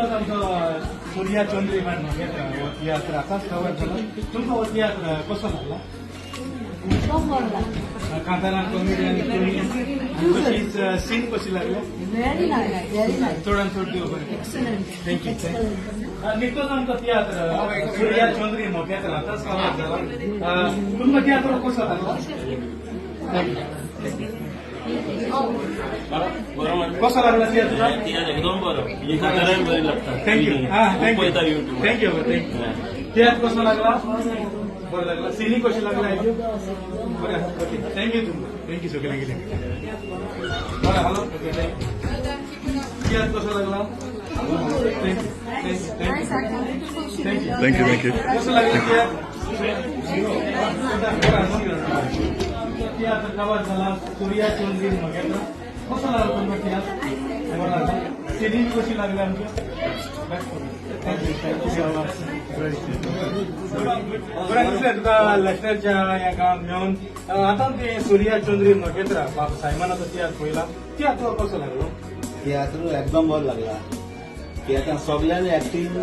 आताच आमचं सूर्या चौधरी मॅडम तियात्र आताच कव्हर झालं. तुमचा तियात्र कसं लागला? कांतारा कॉमेडी आणि सीन कशी लागली? चोडान चोड दिवस थँक्यू. निघतोच आमचं तियात्र सूर्या चौधरी मोठ्यात्र आताच कव्हर झाला. तुमचं तियात्र कसं लागला? कसं लागला तियात्र? एकदम बरं. थँक्यू. Thank you thank you. तियात्र कसं लागला? बरं लागला. सिनी कशी लागला? बरं ओके थँक्यू. थँक्यू सगळ्यांना गेले. बरं हॅलो ओके तियात्र कसं लागला? थँक्यू. कसं लागलं तियात्र कव्हर झाला. सूर्या चौधरी मोठ्यात्र कसं लागलं तुमचं तियात्र? बरं लागलं. सिनी कशी लागली आमची? बरं दिसलं तुका लष्करच्या या गावात मेळून आता ते सूर्या चौधरी नखेत्रा बाप सायमानाचा तियात्र पहिला तियात्र कसं लागलो? तियात्र एकदम बरं लागला. तियात्र सगळ्यांनी ऍक्टिंग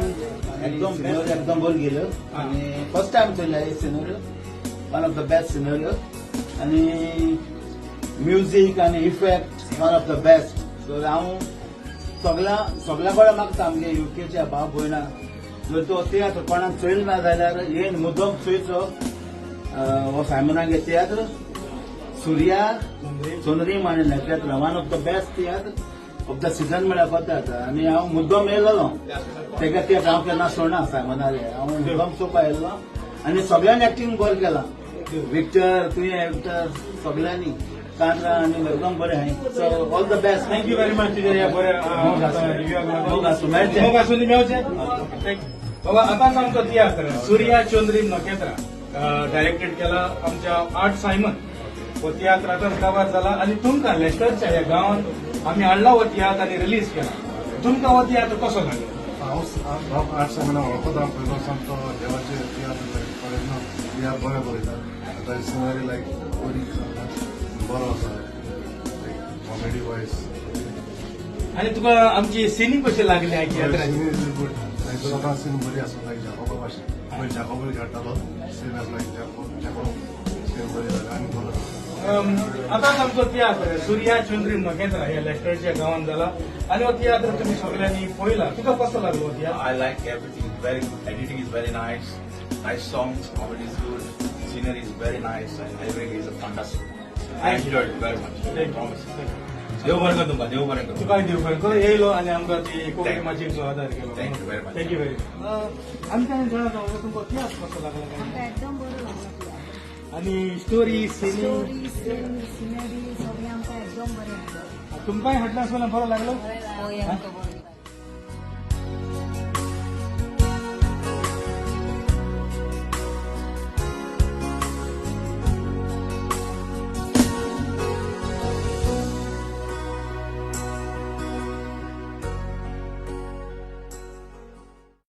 एकदम बरं गेलं आणि फर्स्ट टाइम केलं हे scenario. One of the best scenario आणि म्युझिक आणि effect one of the best. So हांव सगळ्या कडेन मागता आमगे युकेच्या भाव भयणां जर तो तियात्र कोणाक चोयल ना जाल्यार येन मुद्दम चोयचो हो सायमनागे तियात्र सूर्या चौधरी आणि नखेत्र one of the best tiatr of the season म्हळ्यार कोता. आनी हांव मुद्दम येयलो तेका तियात्र हांव केन्ना सोडना सायमनागे. हांव मुद्दम चोवपा येयलो आनी सगळ्यांनी एक्टिंग बरें केलां. विक्टर तुवें एक्टर सगळ्यांनी कांद्रा आणि एकदम बरे आहे. So all the best. Thank you very much तुझ्या या बऱ्या बाबा आताच आमचं तियात्र सूर्या चौधरी नखेत्रा डायरेक्टेड केला आमच्या आर्ट सायमन व तियात्र आताच कव्हर झाला आणि तुमका लेस्टरच्या या गावात आम्ही हाडला व तियात्र आणि रिलीज केला. तुमका हो तियात्र कसो लागलो? हांव आठ सायमाना वळखता पयलो सामको देवाचे तियात्र बरें बरयता. सिनरी लायक बरो आसा कॉमेडी वायज. आणि तुका आमची सिनी कशी लागली आहे तियात्राची? सगळा सीन बरी आसा लायक जाकोबा भाशेन जाकोबा घडटालो सीन आसा लायक जाकोब सीन बरी जालें आनी बरो. आताच आमचो तियात्र सूर्या चौधरी नखेत्रा या लेस्टरच्या गावात झाला आणि हो तियात्र तुम्ही सगळ्यांनी पळयला. तुका कसो लागलो tiatr? I like everything. Very good. Editing is very nice. Nice songs. Comedy is good. Scenery is very nice. And everything is fantastic. I enjoyed it very much. I promise. देव बरें कर तुमकां. देव बरें कर. तुका देव बरें करूं. येयलो आणि आमकां ती कोंकणी माचयेचो आदार केलो. Thank you very much. Thank you very much. आमी काय जाणा तुमकां तियात्र कसो लागला काय? एकदम बरो लागला. आणि स्टोरी सिनी सिनरी सगळें आमकां एकदम बरें लागलें. तुमकांय हाडला आसतना बरो लागलो? हय आमकां बरो